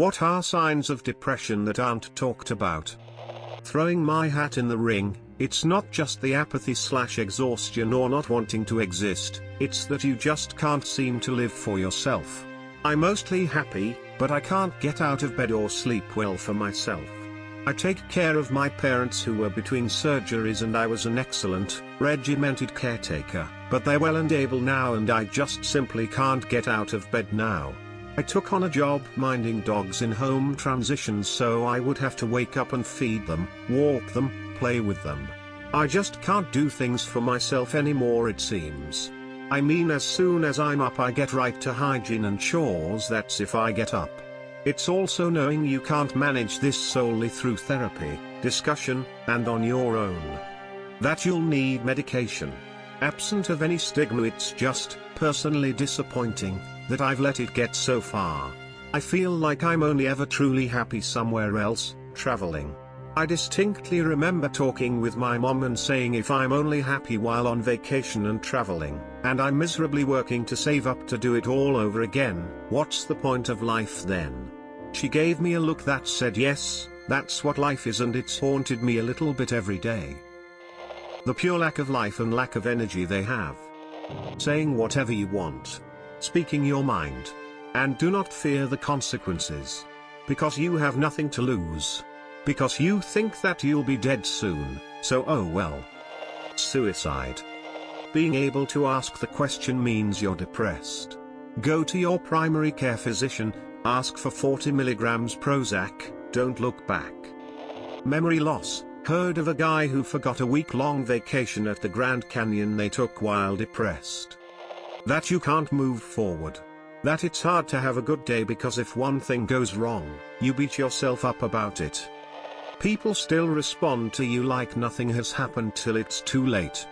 What are signs of depression that aren't talked about? Throwing my hat in the ring, it's not just the apathy/exhaustion or not wanting to exist, it's that you just can't seem to live for yourself. I'm mostly happy, but I can't get out of bed or sleep well for myself. I take care of my parents who were between surgeries and I was an excellent, regimented caretaker, but they're well and able now and I just simply can't get out of bed now. I took on a job minding dogs in home transitions so I would have to wake up and feed them, walk them, play with them. I just can't do things for myself anymore it seems. I mean as soon as I'm up I get right to hygiene and chores, that's if I get up. It's also knowing you can't manage this solely through therapy, discussion, and on your own. That you'll need medication. Absent of any stigma, it's just personally disappointing that I've let it get so far. I feel like I'm only ever truly happy somewhere else, traveling. I distinctly remember talking with my mom and saying if I'm only happy while on vacation and traveling, and I'm miserably working to save up to do it all over again, what's the point of life then? She gave me a look that said yes, that's what life is, and it's haunted me a little bit every day. The pure lack of life and lack of energy they have. Saying whatever you want. Speaking your mind. And do not fear the consequences. Because you have nothing to lose. Because you think that you'll be dead soon, so oh well. Suicide. Being able to ask the question means you're depressed. Go to your primary care physician, ask for 40 milligrams Prozac, don't look back. Memory loss. Heard of a guy who forgot a week-long vacation at the Grand Canyon they took while depressed. That you can't move forward. That it's hard to have a good day because if one thing goes wrong, you beat yourself up about it. People still respond to you like nothing has happened till it's too late.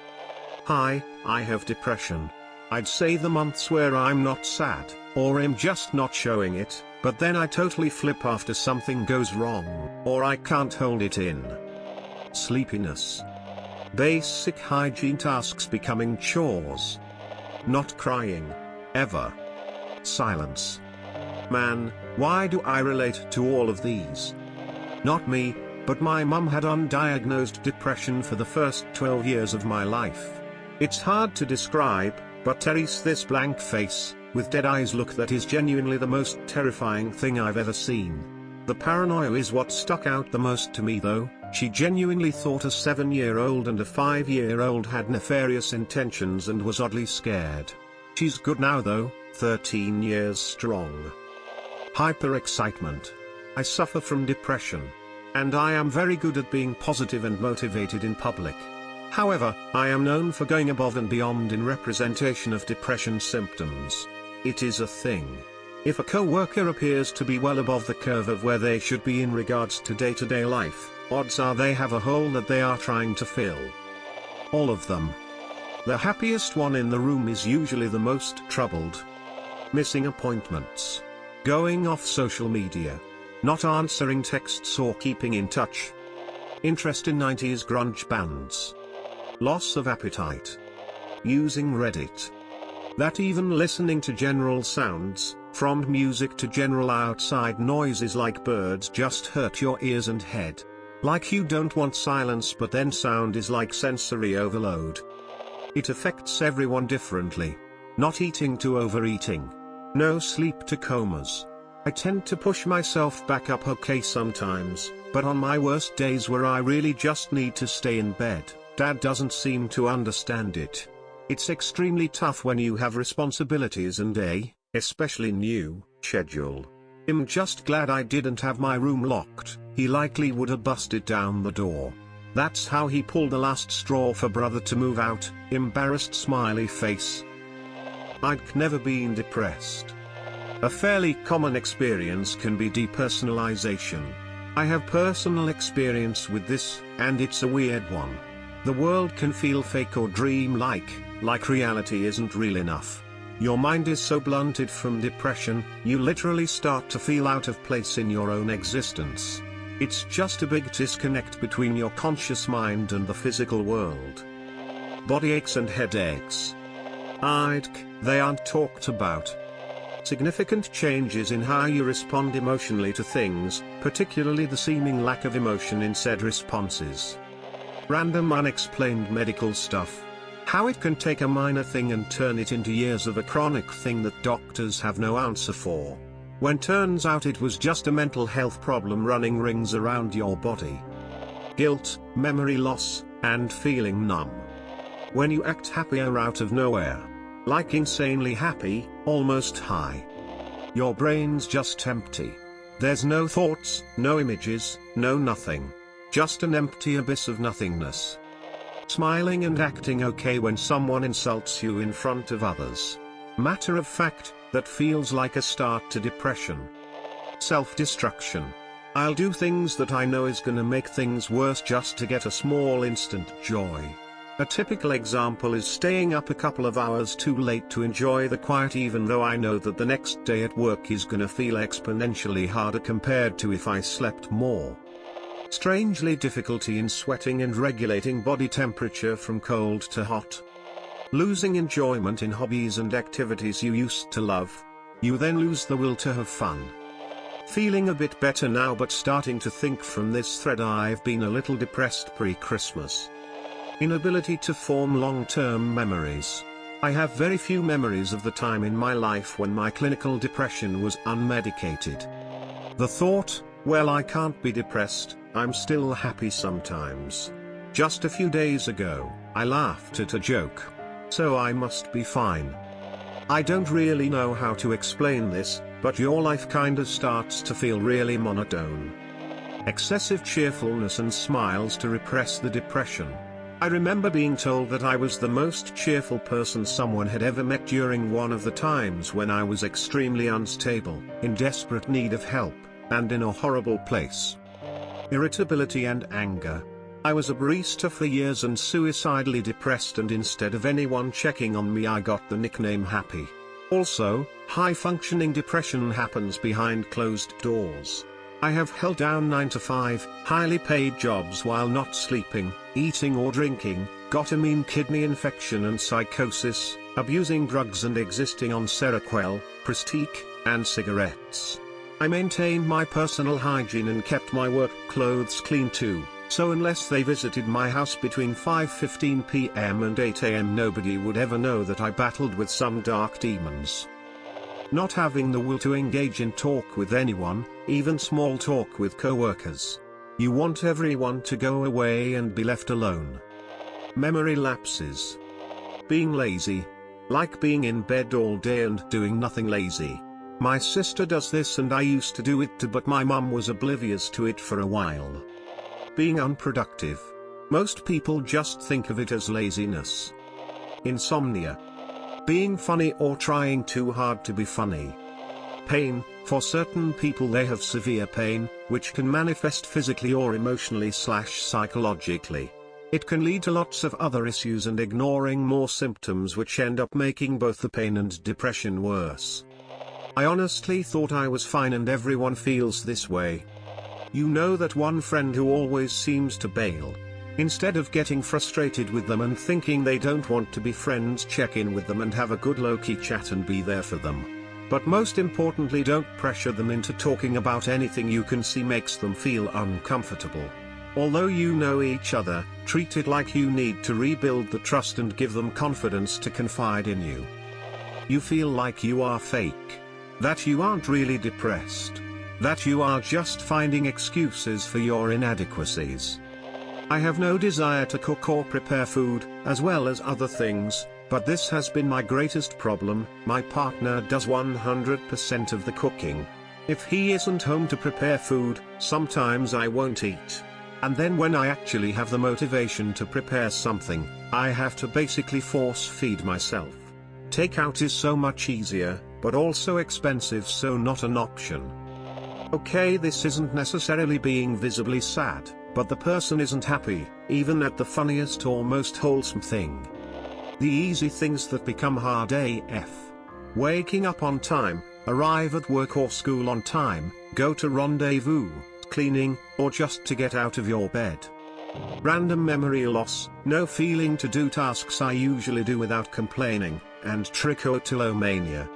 Hi, I have depression. I'd say the months where I'm not sad, or I'm just not showing it, but then I totally flip after something goes wrong, or I can't hold it in. Sleepiness. Basic hygiene tasks becoming chores. Not crying. Ever. Silence. Man, why do I relate to all of these? Not me, but my mum had undiagnosed depression for the first 12 years of my life. It's hard to describe, but Terry's this blank face, with dead eyes look that is genuinely the most terrifying thing I've ever seen. The paranoia is what stuck out the most to me though. She genuinely thought a 7-year-old and a 5-year-old had nefarious intentions and was oddly scared. She's good now though, 13 years strong. Hyper-excitement. I suffer from depression. And I am very good at being positive and motivated in public. However, I am known for going above and beyond in representation of depression symptoms. It is a thing. If a co-worker appears to be well above the curve of where they should be in regards to day-to-day life, odds are they have a hole that they are trying to fill. All of them. The happiest one in the room is usually the most troubled. Missing appointments. Going off social media. Not answering texts or keeping in touch. Interest in 90s grunge bands. Loss of appetite. Using Reddit. That even listening to general sounds, from music to general outside noises like birds just hurt your ears and head. Like you don't want silence but then sound is like sensory overload. It affects everyone differently. Not eating to overeating. No sleep to comas. I tend to push myself back up okay sometimes, but on my worst days where I really just need to stay in bed, Dad doesn't seem to understand it. It's extremely tough when you have responsibilities and especially new, schedule. I'm just glad I didn't have my room locked, he likely would have busted down the door. That's how he pulled the last straw for brother to move out, embarrassed smiley face. I'd never been depressed. A fairly common experience can be depersonalization. I have personal experience with this, and it's a weird one. The world can feel fake or dream-like reality isn't real enough. Your mind is so blunted from depression, you literally start to feel out of place in your own existence. It's just a big disconnect between your conscious mind and the physical world. Body aches and headaches. They aren't talked about. significant changes in how you respond emotionally to things, particularly the seeming lack of emotion in said responses. Random unexplained medical stuff. How it can take a minor thing and turn it into years of a chronic thing that doctors have no answer for, when turns out it was just a mental health problem running rings around your body. Guilt, memory loss, and feeling numb. When you act happier out of nowhere. Like insanely happy, almost high. Your brain's just empty. There's no thoughts, no images, no nothing. Just an empty abyss of nothingness. Smiling and acting okay when someone insults you in front of others. Matter of fact, that feels like a start to depression. Self-destruction. I'll do things that I know is gonna make things worse just to get a small instant joy. A typical example is staying up a couple of hours too late to enjoy the quiet even though I know that the next day at work is gonna feel exponentially harder compared to if I slept more. Strangely difficulty in sweating and regulating body temperature from cold to hot. Losing enjoyment in hobbies and activities you used to love. You then lose the will to have fun. Feeling a bit better now but starting to think from this thread I've been a little depressed pre-Christmas. Inability to form long-term memories. I have very few memories of the time in my life when my clinical depression was unmedicated. The thought, well, I can't be depressed, I'm still happy sometimes. Just a few days ago, I laughed at a joke. So I must be fine. I don't really know how to explain this, but your life kinda starts to feel really monotone. Excessive cheerfulness and smiles to repress the depression. I remember being told that I was the most cheerful person someone had ever met during one of the times when I was extremely unstable, in desperate need of help, and in a horrible place. Irritability and anger. I was a barista for years and suicidally depressed, and instead of anyone checking on me I got the nickname Happy. Also, high-functioning depression happens behind closed doors. I have held down 9-to-5, highly paid jobs while not sleeping, eating or drinking, got a mean kidney infection and psychosis, abusing drugs and existing on Seroquel, Prestique, and cigarettes. I maintained my personal hygiene and kept my work clothes clean too, so unless they visited my house between 5:15 p.m. and 8 a.m. nobody would ever know that I battled with some dark demons. Not having the will to engage in talk with anyone, even small talk with co-workers. You want everyone to go away and be left alone. Memory lapses. Being lazy. Like being in bed all day and doing nothing. Lazy. My sister does this and I used to do it too, but my mum was oblivious to it for a while. Being unproductive. Most people just think of it as laziness. Insomnia. Being funny or trying too hard to be funny. Pain. For certain people they have severe pain, which can manifest physically or emotionally/psychologically. It can lead to lots of other issues and ignoring more symptoms which end up making both the pain and depression worse. I honestly thought I was fine and everyone feels this way. You know that one friend who always seems to bail. Instead of getting frustrated with them and thinking they don't want to be friends, check in with them and have a good low-key chat and be there for them. But most importantly, don't pressure them into talking about anything you can see makes them feel uncomfortable. Although you know each other, treat it like you need to rebuild the trust and give them confidence to confide in you. You feel like you are fake. That you aren't really depressed. That you are just finding excuses for your inadequacies. I have no desire to cook or prepare food, as well as other things, but this has been my greatest problem. My partner does 100% of the cooking. If he isn't home to prepare food, sometimes I won't eat. And then when I actually have the motivation to prepare something, I have to basically force feed myself. Takeout is so much easier, but also expensive, so not an option. Okay, this isn't necessarily being visibly sad, but the person isn't happy, even at the funniest or most wholesome thing. The easy things that become hard AF. Waking up on time, arrive at work or school on time, go to rendezvous, cleaning, or just to get out of your bed. Random memory loss, no feeling to do tasks I usually do without complaining, and trichotillomania.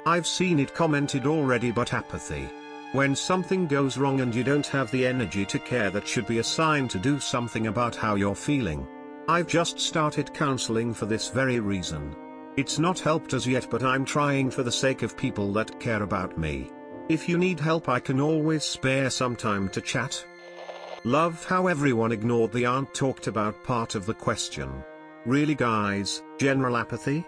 I've seen it commented already, but apathy. When something goes wrong and you don't have the energy to care, that should be a sign to do something about how you're feeling. I've just started counseling for this very reason. It's not helped as yet, but I'm trying for the sake of people that care about me. If you need help, I can always spare some time to chat. Love how everyone ignored the aren't talked about part of the question. Really guys, general apathy?